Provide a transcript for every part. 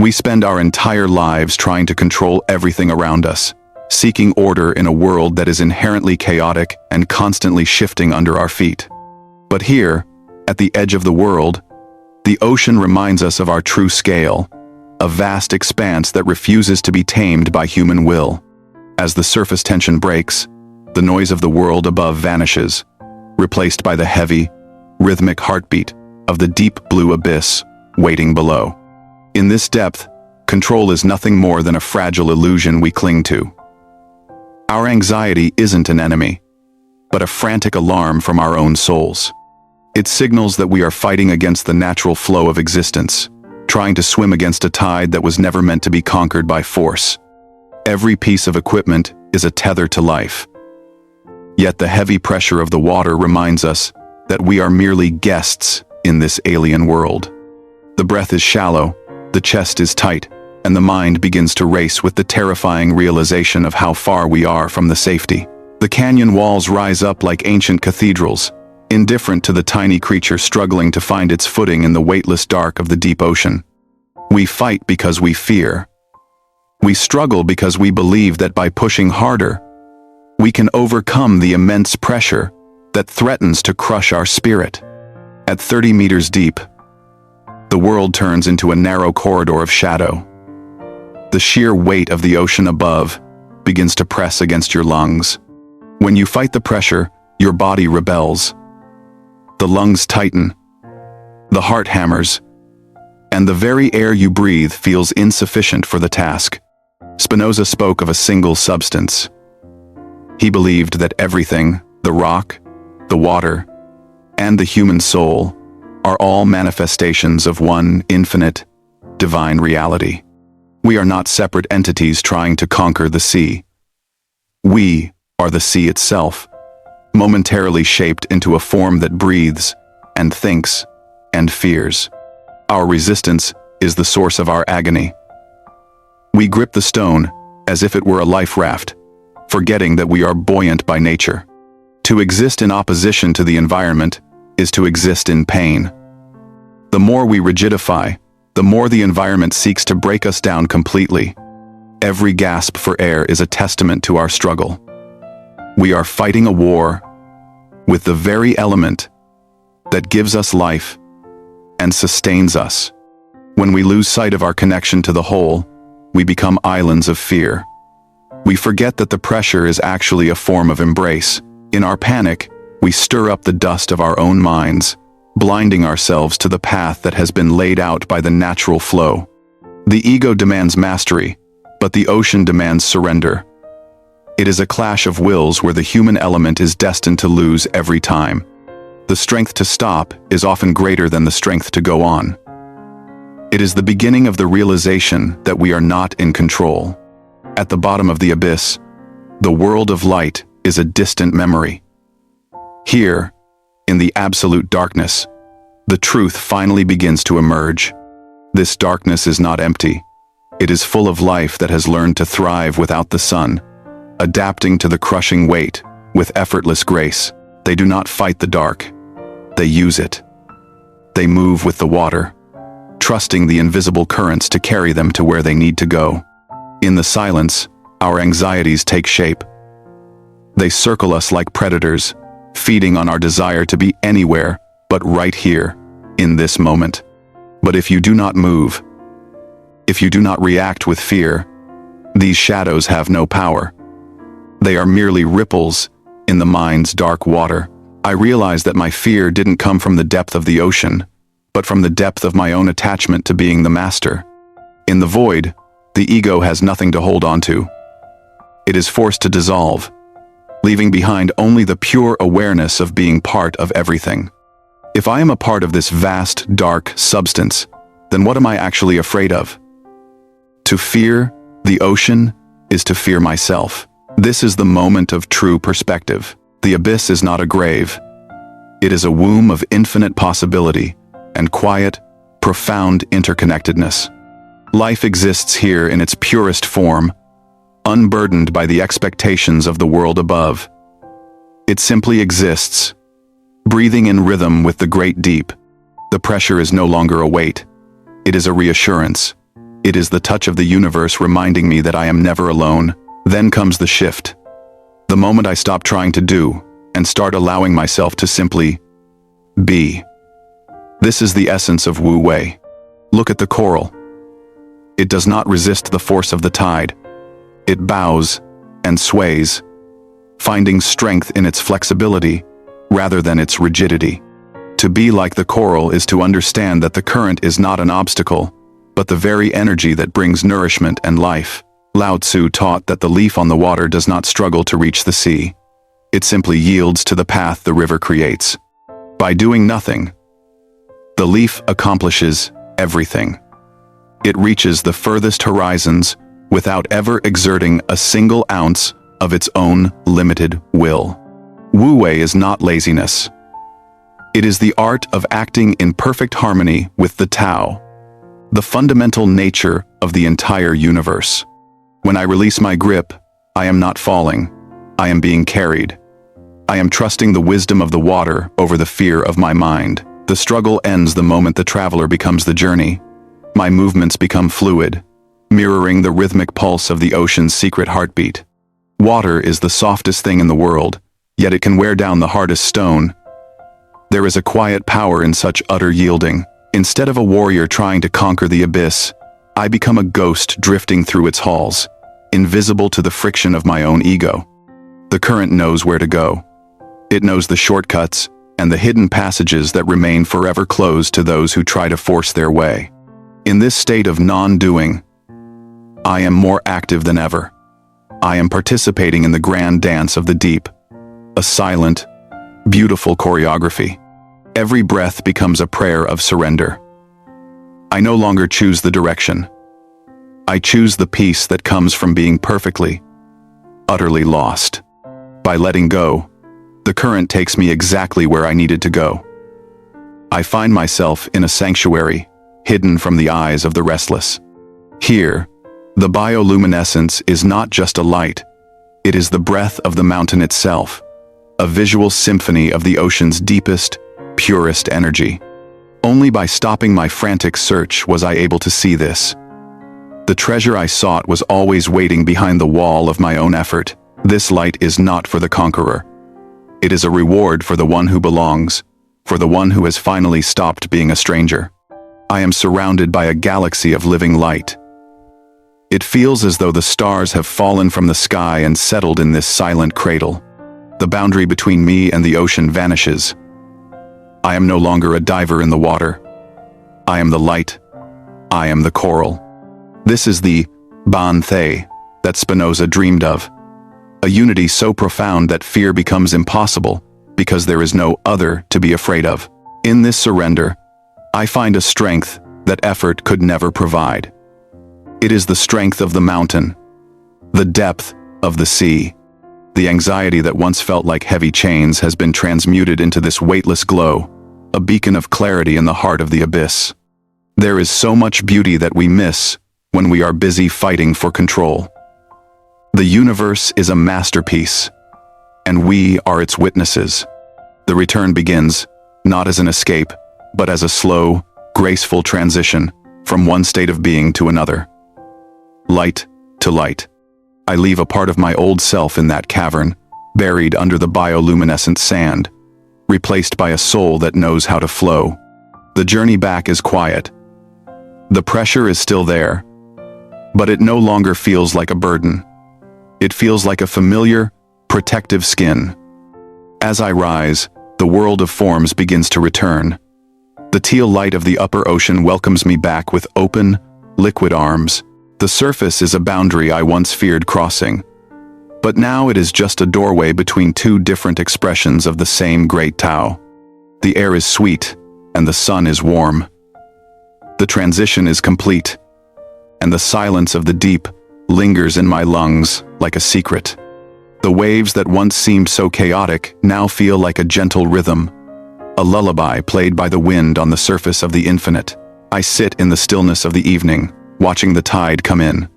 We spend our entire lives trying to control everything around us, seeking order in a world that is inherently chaotic and constantly shifting under our feet. But here, at the edge of the world, the ocean reminds us of our true scale, a vast expanse that refuses to be tamed by human will. As the surface tension breaks, the noise of the world above vanishes, replaced by the heavy, rhythmic heartbeat of the deep blue abyss waiting below. In this depth, control is nothing more than a fragile illusion we cling to. Our anxiety isn't an enemy, but a frantic alarm from our own souls. It signals that we are fighting against the natural flow of existence, trying to swim against a tide that was never meant to be conquered by force. Every piece of equipment is a tether to life. Yet the heavy pressure of the water reminds us that we are merely guests in this alien world. The breath is shallow, the chest is tight, and the mind begins to race with the terrifying realization of how far we are from the safety. The canyon walls rise up like ancient cathedrals, indifferent to the tiny creature struggling to find its footing in the weightless dark of the deep ocean. We fight because we fear. We struggle because we believe that by pushing harder, we can overcome the immense pressure that threatens to crush our spirit. At 30 meters deep, the world turns into a narrow corridor of shadow. The sheer weight of the ocean above begins to press against your lungs. When you fight the pressure, your body rebels. The lungs tighten, the heart hammers, and the very air you breathe feels insufficient for the task. Spinoza spoke of a single substance. He believed that everything, the rock, the water, and the human soul, are all manifestations of one infinite, divine reality. We are not separate entities trying to conquer the sea. We are the sea itself, momentarily shaped into a form that breathes and thinks and fears. Our resistance is the source of our agony. We grip the stone as if it were a life raft, forgetting that we are buoyant by nature. To exist in opposition to the environment is to exist in pain. The more we rigidify, the more the environment seeks to break us down completely. Every gasp for air is a testament to our struggle. We are fighting a war with the very element that gives us life and sustains us. When we lose sight of our connection to the whole, we become islands of fear. We forget that the pressure is actually a form of embrace. In our panic, we stir up the dust of our own minds, blinding ourselves to the path that has been laid out by the natural flow. The ego demands mastery, but the ocean demands surrender. It is a clash of wills where the human element is destined to lose every time. The strength to stop is often greater than the strength to go on. It is the beginning of the realization that we are not in control. At the bottom of the abyss, the world of light is a distant memory. Here, in the absolute darkness, the truth finally begins to emerge. This darkness is not empty. It is full of life that has learned to thrive without the sun, adapting to the crushing weight with effortless grace. They do not fight the dark. They use it. They move with the water, trusting the invisible currents to carry them to where they need to go. In the silence, our anxieties take shape. They circle us like predators, feeding on our desire to be anywhere but right here, in this moment. But if you do not move, if you do not react with fear, these shadows have no power. They are merely ripples in the mind's dark water. I realized that my fear didn't come from the depth of the ocean, but from the depth of my own attachment to being the master. In the void, the ego has nothing to hold on to. It is forced to dissolve, leaving behind only the pure awareness of being part of everything. If I am a part of this vast, dark substance, then what am I actually afraid of? To fear the ocean is to fear myself. This is the moment of true perspective. The abyss is not a grave. It is a womb of infinite possibility and quiet, profound interconnectedness. Life exists here in its purest form, unburdened by the expectations of the world above. It simply exists, breathing in rhythm with the great deep. The pressure is no longer a weight. It is a reassurance. It is the touch of the universe reminding me that I am never alone. Then comes the shift. The moment I stop trying to do and start allowing myself to simply be. This is the essence of Wu Wei. Look at the coral. It does not resist the force of the tide. It bows and sways, finding strength in its flexibility rather than its rigidity. To be like the coral is to understand that the current is not an obstacle, but the very energy that brings nourishment and life. Lao Tzu taught that the leaf on the water does not struggle to reach the sea. It simply yields to the path the river creates. By doing nothing, the leaf accomplishes everything. It reaches the furthest horizons without ever exerting a single ounce of its own limited will. Wu Wei is not laziness. It is the art of acting in perfect harmony with the Tao, the fundamental nature of the entire universe. When I release my grip, I am not falling. I am being carried. I am trusting the wisdom of the water over the fear of my mind. The struggle ends the moment the traveler becomes the journey. My movements become fluid, mirroring the rhythmic pulse of the ocean's secret heartbeat. Water is the softest thing in the world, yet it can wear down the hardest stone. There is a quiet power in such utter yielding. Instead of a warrior trying to conquer the abyss, I become a ghost drifting through its halls, invisible to the friction of my own ego. The current knows where to go. It knows the shortcuts and the hidden passages that remain forever closed to those who try to force their way. In this state of non-doing, I am more active than ever. I am participating in the grand dance of the deep, a silent, beautiful choreography. Every breath becomes a prayer of surrender. I no longer choose the direction. I choose the peace that comes from being perfectly, utterly lost. By letting go, the current takes me exactly where I needed to go. I find myself in a sanctuary, hidden from the eyes of the restless. Here, the bioluminescence is not just a light, it is the breath of the mountain itself, a visual symphony of the ocean's deepest, purest energy. Only by stopping my frantic search was I able to see this. The treasure I sought was always waiting behind the wall of my own effort. This light is not for the conqueror. It is a reward for the one who belongs, for the one who has finally stopped being a stranger. I am surrounded by a galaxy of living light. It feels as though the stars have fallen from the sky and settled in this silent cradle. The boundary between me and the ocean vanishes. I am no longer a diver in the water. I am the light. I am the coral. This is the Ban Thay that Spinoza dreamed of. A unity so profound that fear becomes impossible because there is no other to be afraid of. In this surrender, I find a strength that effort could never provide. It is the strength of the mountain, the depth of the sea. The anxiety that once felt like heavy chains has been transmuted into this weightless glow, a beacon of clarity in the heart of the abyss. There is so much beauty that we miss when we are busy fighting for control. The universe is a masterpiece, and we are its witnesses. The return begins, not as an escape, but as a slow, graceful transition from one state of being to another. Light to light. I leave a part of my old self in that cavern, buried under the bioluminescent sand, replaced by a soul that knows how to flow. The journey back is quiet. The pressure is still there, but it no longer feels like a burden. It feels like a familiar, protective skin. As I rise, the world of forms begins to return. The teal light of the upper ocean welcomes me back with open, liquid arms. The surface is a boundary I once feared crossing, but now it is just a doorway between two different expressions of the same great Tao. The air is sweet, and the sun is warm. The transition is complete, and the silence of the deep lingers in my lungs like a secret. The waves that once seemed so chaotic now feel like a gentle rhythm, a lullaby played by the wind on the surface of the infinite. I sit in the stillness of the evening, watching the tide come in.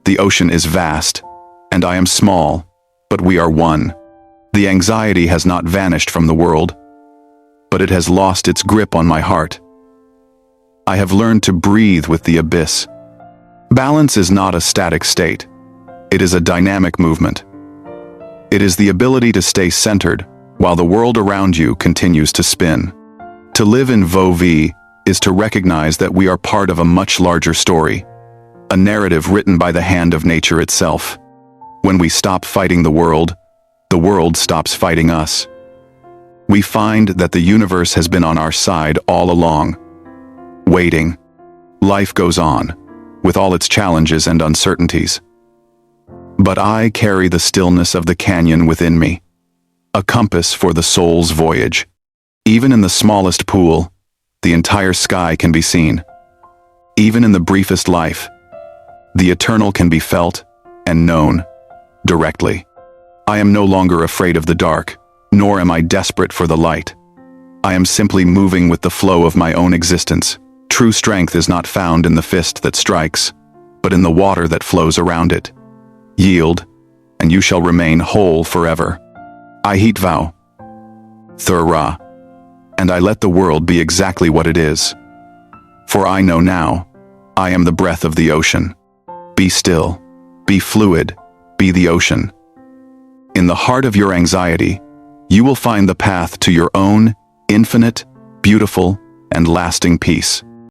The ocean is vast, and I am small, but we are one. The anxiety has not vanished from the world, but it has lost its grip on my heart. I have learned to breathe with the abyss, Balance is not a static state. It is a dynamic movement. It is the ability to stay centered while the world around you continues to spin. To live in Wu Wei is to recognize that we are part of a much larger story, a narrative written by the hand of nature itself. When we stop fighting the world stops fighting us. We find that the universe has been on our side all along, waiting. Life goes on, with all its challenges and uncertainties. But I carry the stillness of the canyon within me, a compass for the soul's voyage. Even in the smallest pool, the entire sky can be seen. Even in the briefest life, the eternal can be felt and known directly. I am no longer afraid of the dark, nor am I desperate for the light. I am simply moving with the flow of my own existence. True strength is not found in the fist that strikes, but in the water that flows around it. Yield, and you shall remain whole forever. I heat vow, Thur-Ra, and I let the world be exactly what it is. For I know now, I am the breath of the ocean. Be still, be fluid, be the ocean. In the heart of your anxiety, you will find the path to your own infinite, beautiful, and lasting peace.